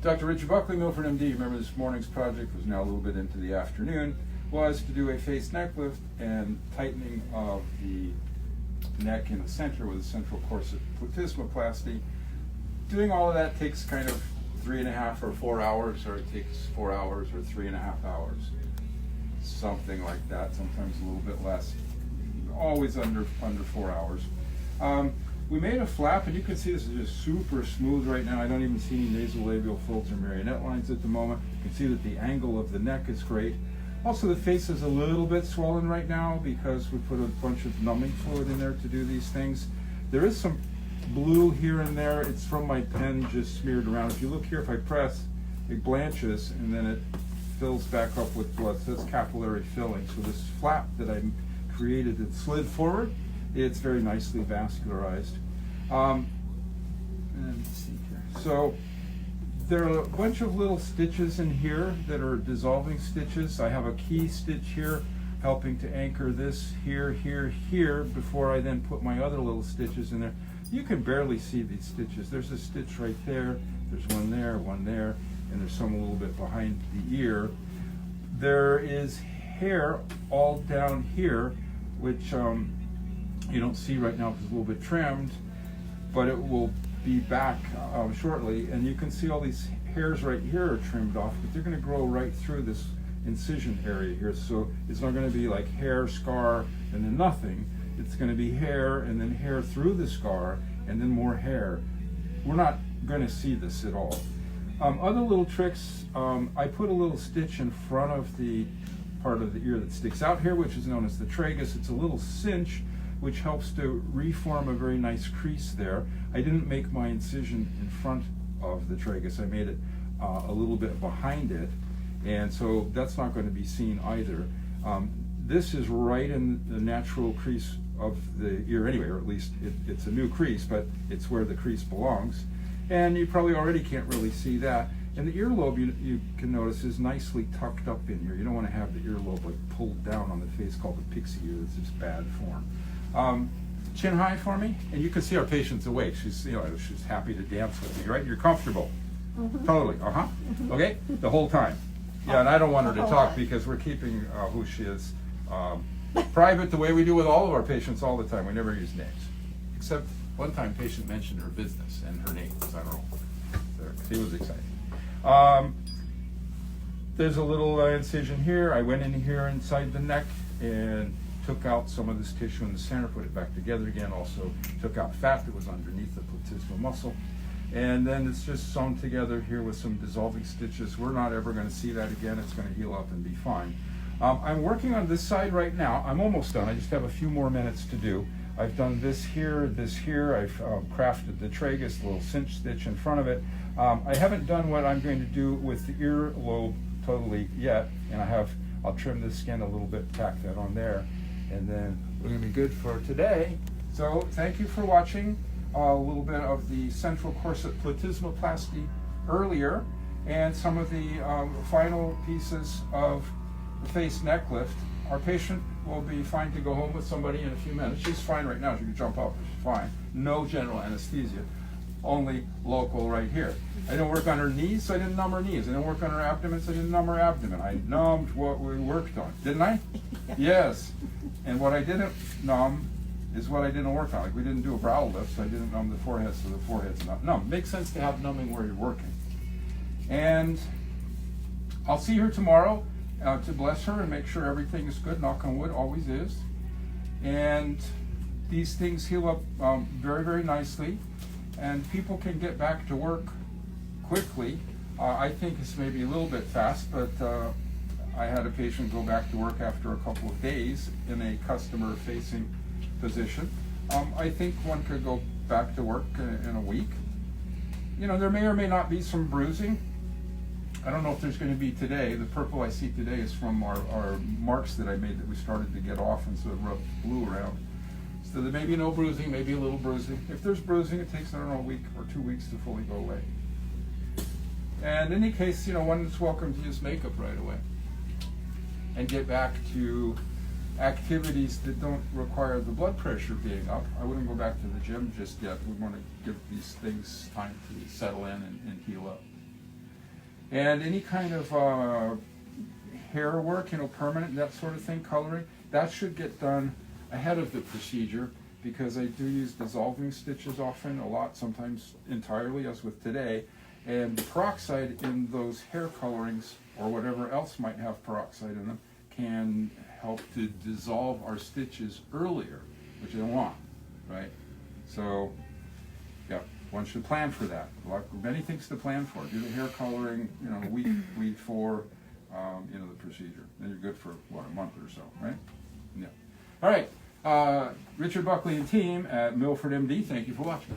Dr. Richard Buckley, MilfordMD. Remember, this morning's project was now a little bit into the afternoon, was to do a face neck lift and tightening of the neck in the center with a central corset platysmoplasty. Doing all of that takes kind of 3.5 or 4 hours, or it takes 4 hours or 3.5 hours. Something like that, sometimes a little bit less. Always under 4 hours. We made a flap, and you can see this is just super smooth right now. I don't even see any nasolabial folds or marionette lines at the moment. You can see that the angle of the neck is great. Also, the face is a little bit swollen right now because we put a bunch of numbing fluid in there to do these things. There is some blue here and there. It's from my pen just smeared around. If you look here, if I press, it blanches and then it fills back up with blood. So that's capillary filling. So this flap that I created and slid forward, it's very nicely vascularized. And let's see here. So there are a bunch of little stitches in here that are dissolving stitches. I have a key stitch here helping to anchor this here, here, here before I then put my other little stitches in there. You can barely see these stitches. There's a stitch right there, there's one there, and there's some a little bit behind the ear. There is hair all down here, which you don't see right now because it's a little bit trimmed, but it will be back shortly. And you can see all these hairs right here are trimmed off, but they're going to grow right through this incision area here. So it's not going to be like hair, scar, and then nothing. It's going to be hair, and then hair through the scar, and then more hair. We're not going to see this at all. Other little tricks, I put a little stitch in front of the part of the ear that sticks out here, which is known as the tragus. It's a little cinch, which helps to reform a very nice crease there. I didn't make my incision in front of the tragus. I made it a little bit behind it, and so that's not going to be seen either. This is right in the natural crease of the ear anyway, or at least it's a new crease, but it's where the crease belongs. And you probably already can't really see that. And the earlobe, you can notice, is nicely tucked up in here. You don't want to have the earlobe like pulled down on the face, called the pixie ear. It's just bad form. Chin high for me, and you can see our patient's awake. She's happy to dance with me, right? You're comfortable. Mm-hmm. Totally. Mm-hmm. Okay, the whole time. Yeah, and I don't want her to talk because we're keeping who she is private, the way we do with all of our patients all the time. We never use names, except one time patient mentioned her business and her name. I don't know. So he was excited. There's a little incision here. I went in here inside the neck and took out some of this tissue in the center, put it back together again. Also took out fat that was underneath the platysmal muscle. And then it's just sewn together here with some dissolving stitches. We're not ever going to see that again. It's going to heal up and be fine. I'm working on this side right now. I'm almost done. I just have a few more minutes to do. I've done this here. I've crafted the tragus, a little cinch stitch in front of it. I haven't done what I'm going to do with the earlobe totally yet, and I'll trim the skin a little bit, tack that on there, and then we're going to be good for today. So thank you for watching a little bit of the central corset platysmoplasty earlier, and some of the final pieces of the face neck lift. Our patient will be fine to go home with somebody in a few minutes. She's fine right now. She can jump up. She's fine. No general anesthesia, only local right here. I didn't work on her knees, so I didn't numb her knees. I didn't work on her abdomen, so I didn't numb her abdomen. I numbed what we worked on, didn't I? Yes. And what I didn't numb is what I didn't work on. Like, we didn't do a brow lift, so I didn't numb the forehead, so the forehead's not numb. Makes sense to have numbing where you're working. And I'll see her tomorrow to bless her and make sure everything is good. Knock on wood, always is. And these things heal up very, very nicely, and people can get back to work quickly. I think it's maybe a little bit fast, but I had a patient go back to work after a couple of days in a customer-facing position. I think one could go back to work in a week. You know, there may or may not be some bruising. I don't know if there's going to be today. The purple I see today is from our marks that I made that we started to get off and sort of rub blue around. So there may be no bruising, maybe a little bruising. If there's bruising, it takes, I don't know, a week or 2 weeks to fully go away. And in any case, you know, one is welcome to use makeup right away and get back to activities that don't require the blood pressure being up. I wouldn't go back to the gym just yet. We want to give these things time to settle in and heal up. And any kind of hair work, permanent, that sort of thing, coloring, that should get done ahead of the procedure, because I do use dissolving stitches often, a lot, sometimes entirely, as with today. And the peroxide in those hair colorings, or whatever else might have peroxide in them, can help to dissolve our stitches earlier, which I don't want, right? So, yeah, one should plan for that. Many things to plan for. Do the hair coloring, week before, the procedure. Then you're good for, a month or so, right? Yeah. All right. Richard Buckley and team at MilfordMD, thank you for watching.